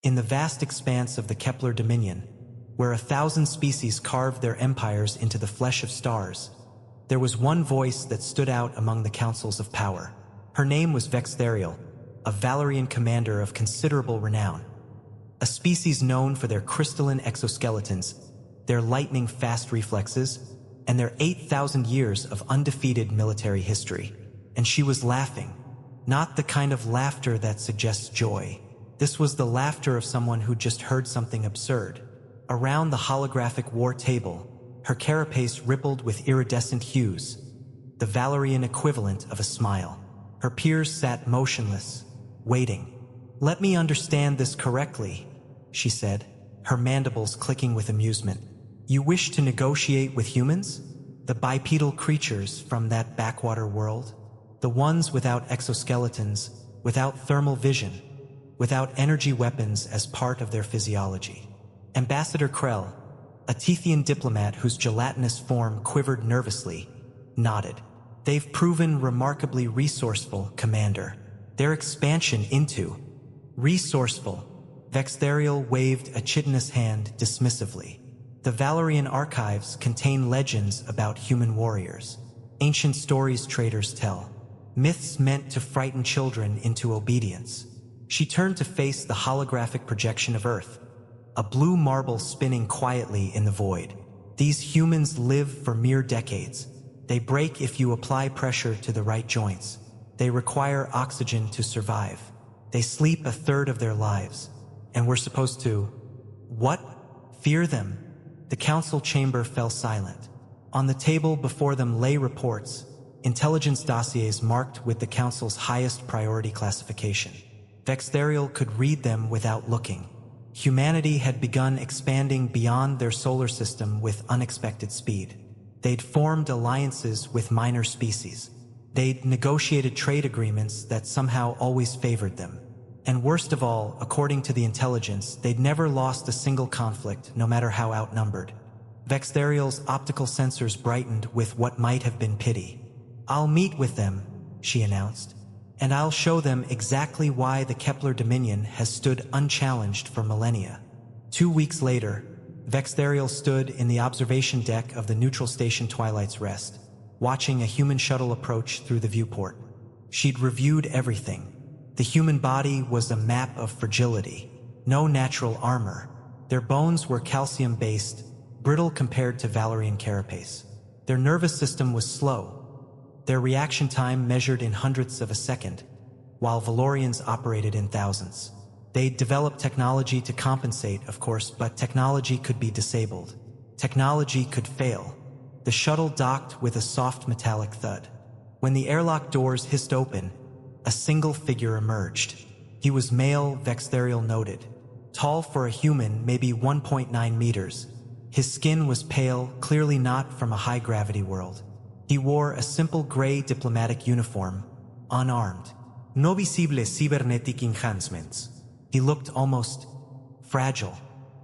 In the vast expanse of the Kepler Dominion, where 1,000 species carved their empires into the flesh of stars, there was one voice that stood out among the councils of power. Her name was Vex'thariel, a Valorian commander of considerable renown. A species known for their crystalline exoskeletons, their lightning-fast reflexes, and their 8,000 years of undefeated military history. And she was laughing. Not the kind of laughter that suggests joy. This was the laughter of someone who just heard something absurd. Around the holographic war table, her carapace rippled with iridescent hues, the Valorian equivalent of a smile. Her peers sat motionless, waiting. "Let me understand this correctly," she said, her mandibles clicking with amusement. "You wish to negotiate with humans? The bipedal creatures from that backwater world? The ones without exoskeletons, without thermal vision, without energy weapons as part of their physiology." Ambassador Krell, a Tethian diplomat whose gelatinous form quivered nervously, nodded. "They've proven remarkably resourceful, Commander. Their expansion into resourceful." Vex'thariel waved a chitinous hand dismissively. The Valorian archives contain legends about human warriors. Ancient stories traders tell. Myths meant to frighten children into obedience. She turned to face the holographic projection of Earth, a blue marble spinning quietly in the void. "These humans live for mere decades. They break if you apply pressure to the right joints. They require oxygen to survive. They sleep a third of their lives. And we're supposed to... what? Fear them?" The council chamber fell silent. On the table before them lay reports, intelligence dossiers marked with the council's highest priority classification. Vex'thariel could read them without looking. Humanity had begun expanding beyond their solar system with unexpected speed. They'd formed alliances with minor species. They'd negotiated trade agreements that somehow always favored them. And worst of all, according to the intelligence, they'd never lost a single conflict, no matter how outnumbered. Vex'thariel's optical sensors brightened with what might have been pity. "I'll meet with them," she announced. "And I'll show them exactly why the Kepler Dominion has stood unchallenged for millennia." 2 weeks later, Vex'thariel stood in the observation deck of the neutral station Twilight's Rest, watching a human shuttle approach through the viewport. She'd reviewed everything. The human body was a map of fragility. No natural armor. Their bones were calcium-based, brittle compared to Valorian carapace. Their nervous system was slow. Their reaction time measured in hundredths of a second, while Valorians operated in thousands. They'd developed technology to compensate, of course, but technology could be disabled. Technology could fail. The shuttle docked with a soft metallic thud. When the airlock doors hissed open, a single figure emerged. He was male, Vex'thariel noted. Tall for a human, maybe 1.9 meters. His skin was pale, clearly not from a high-gravity world. He wore a simple gray diplomatic uniform, unarmed. No visible cybernetic enhancements. He looked almost fragile.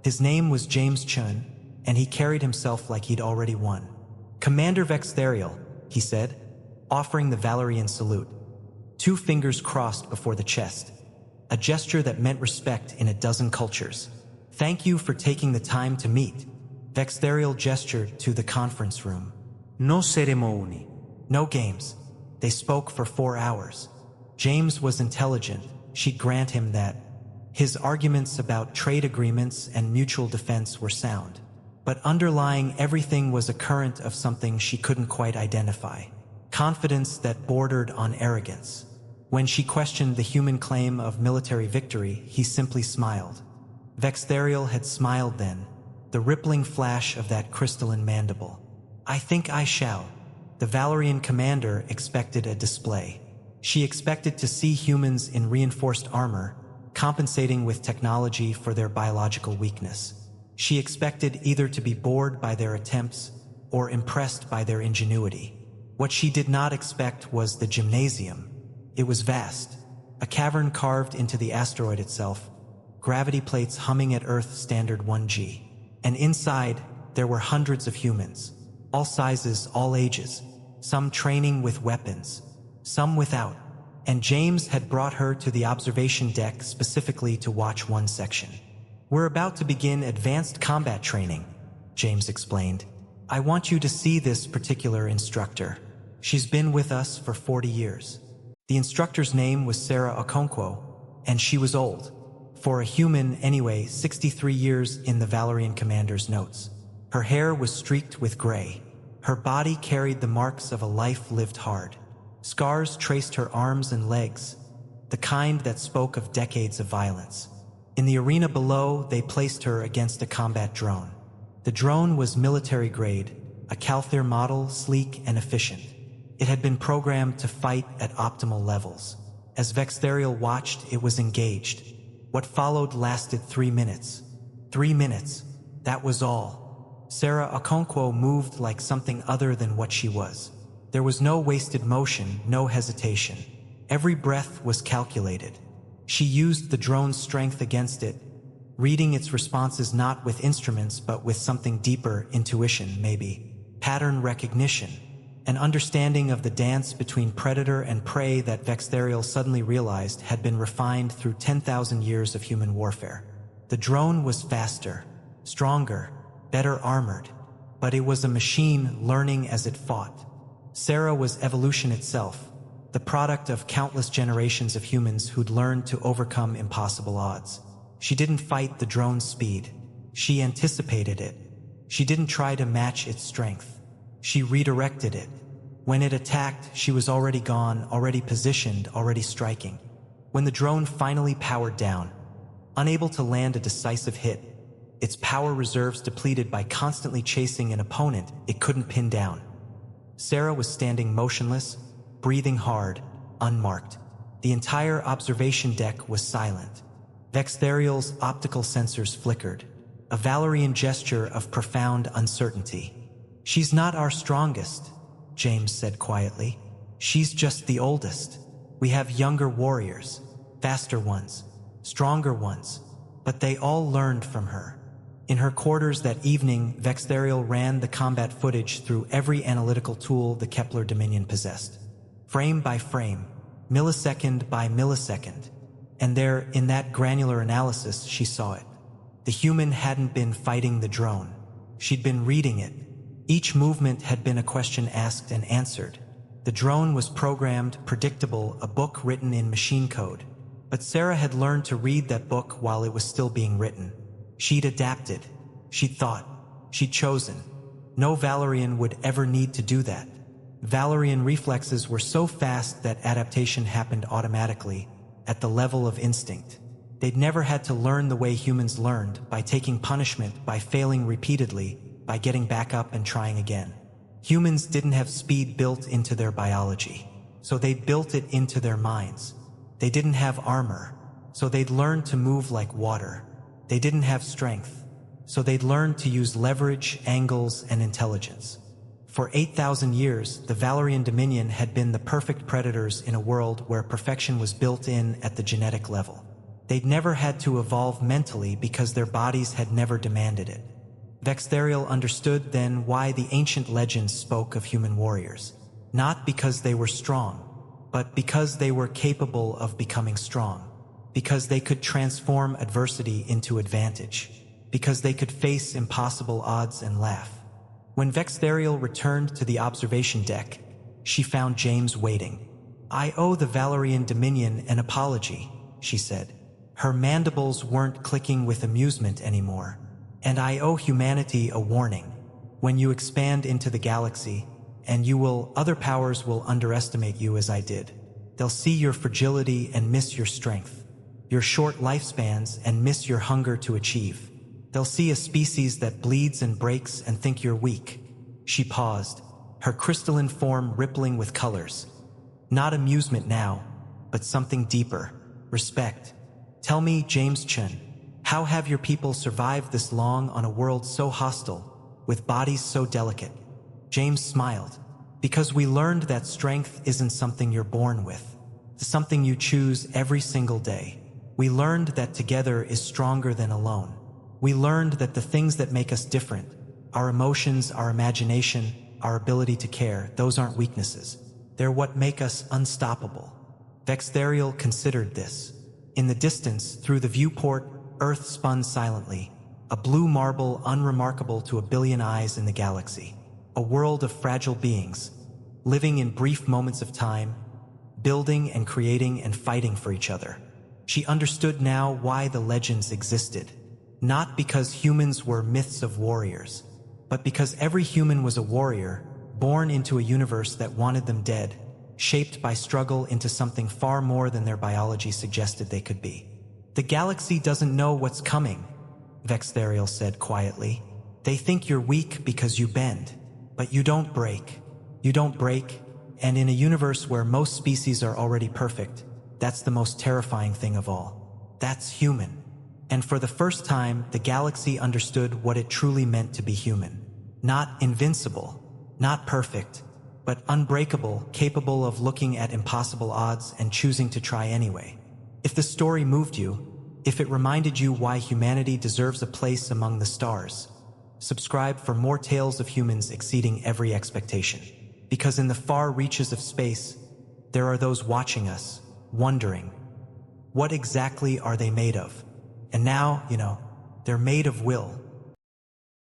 His name was James Chun, and he carried himself like he'd already won. "Commander Vex'thariel," he said, offering the Valorian salute. 2 fingers crossed before the chest, a gesture that meant respect in a dozen cultures. "Thank you for taking the time to meet." Vex'thariel gestured to the conference room. "No ceremony. No games." They spoke for 4 hours. James was intelligent, she'd grant him that. His arguments about trade agreements and mutual defense were sound. But underlying everything was a current of something she couldn't quite identify. Confidence that bordered on arrogance. When she questioned the human claim of military victory, he simply smiled. Vex'thariel had smiled then, the rippling flash of that crystalline mandible. "I think I shall." The Valorian commander expected a display. She expected to see humans in reinforced armor, compensating with technology for their biological weakness. She expected either to be bored by their attempts or impressed by their ingenuity. What she did not expect was the gymnasium. It was vast, a cavern carved into the asteroid itself, gravity plates humming at Earth standard 1G. And inside, there were hundreds of humans, all sizes, all ages, some training with weapons, some without. and James had brought her to the observation deck specifically to watch one section. "We're about to begin advanced combat training," James explained. "I want you to see this particular instructor. She's been with us for 40 years. The instructor's name was Sarah Okonkwo, and she was old. For a human, anyway, 63 years in the Valorian commander's notes. Her hair was streaked with gray. Her body carried the marks of a life lived hard. Scars traced her arms and legs, the kind that spoke of decades of violence. In the arena below, they placed her against a combat drone. The drone was military grade, a Kepler model, sleek and efficient. It had been programmed to fight at optimal levels. As Vex'thariel watched, it was engaged. What followed lasted 3 minutes. 3 minutes, that was all. Sarah Okonkwo moved like something other than what she was. There was no wasted motion, no hesitation. Every breath was calculated. She used the drone's strength against it, reading its responses not with instruments but with something deeper, intuition maybe, pattern recognition, an understanding of the dance between predator and prey that Vex'thariel suddenly realized had been refined through 10,000 years of human warfare. The drone was faster, stronger, better armored, but it was a machine learning as it fought. Sarah was evolution itself, the product of countless generations of humans who'd learned to overcome impossible odds. She didn't fight the drone's speed. She anticipated it. She didn't try to match its strength. She redirected it. When it attacked, she was already gone, already positioned, already striking. When the drone finally powered down, unable to land a decisive hit, its power reserves depleted by constantly chasing an opponent it couldn't pin down, Sarah was standing motionless, breathing hard, unmarked. The entire observation deck was silent. Vex'thariel's optical sensors flickered, a Valorian gesture of profound uncertainty. "She's not our strongest," James said quietly. "She's just the oldest. We have younger warriors, faster ones, stronger ones, but they all learned from her." In her quarters that evening, Vex'thariel ran the combat footage through every analytical tool the Kepler Dominion possessed. Frame by frame, millisecond by millisecond. And there, in that granular analysis, she saw it. The human hadn't been fighting the drone. She'd been reading it. Each movement had been a question asked and answered. The drone was programmed, predictable, a book written in machine code. But Sarah had learned to read that book while it was still being written. She'd adapted. She'd thought. She'd chosen. No Valorian would ever need to do that. Valorian reflexes were so fast that adaptation happened automatically, at the level of instinct. They'd never had to learn the way humans learned, by taking punishment, by failing repeatedly, by getting back up and trying again. Humans didn't have speed built into their biology, so they'd built it into their minds. They didn't have armor, so they'd learned to move like water. They didn't have strength, so they'd learned to use leverage, angles, and intelligence. For 8,000 years, the Valorian Dominion had been the perfect predators in a world where perfection was built in at the genetic level. They'd never had to evolve mentally because their bodies had never demanded it. Vex'thariel understood then why the ancient legends spoke of human warriors. Not because they were strong, but because they were capable of becoming strong. Because they could transform adversity into advantage. Because they could face impossible odds and laugh. When Vex'thariel returned to the observation deck, she found James waiting. "I owe the Valorian Dominion an apology," she said. Her mandibles weren't clicking with amusement anymore. "And I owe humanity a warning. When you expand into the galaxy, and other powers will underestimate you as I did. They'll see your fragility and miss your strength. Your short lifespans and miss your hunger to achieve. They'll see a species that bleeds and breaks and think you're weak." She paused, her crystalline form rippling with colors. Not amusement now, but something deeper, respect. "Tell me, James Chun, how have your people survived this long on a world so hostile, with bodies so delicate?" James smiled. "Because we learned that strength isn't something you're born with. It's something you choose every single day. We learned that together is stronger than alone. We learned that the things that make us different, our emotions, our imagination, our ability to care, those aren't weaknesses. They're what make us unstoppable." Vex'thariel considered this. In the distance, through the viewport, Earth spun silently, a blue marble unremarkable to a billion eyes in the galaxy. A world of fragile beings, living in brief moments of time, building and creating and fighting for each other. She understood now why the legends existed. Not because humans were myths of warriors, but because every human was a warrior, born into a universe that wanted them dead, shaped by struggle into something far more than their biology suggested they could be. The galaxy doesn't know what's coming, Vex'thariel said quietly. They think you're weak because you bend, but you don't break. You don't break, and in a universe where most species are already perfect, that's the most terrifying thing of all. That's human. And for the first time, the galaxy understood what it truly meant to be human. Not invincible, not perfect, but unbreakable, capable of looking at impossible odds and choosing to try anyway. If the story moved you, if it reminded you why humanity deserves a place among the stars, subscribe for more tales of humans exceeding every expectation. Because in the far reaches of space, there are those watching us, wondering, what exactly are they made of? And now, they're made of will.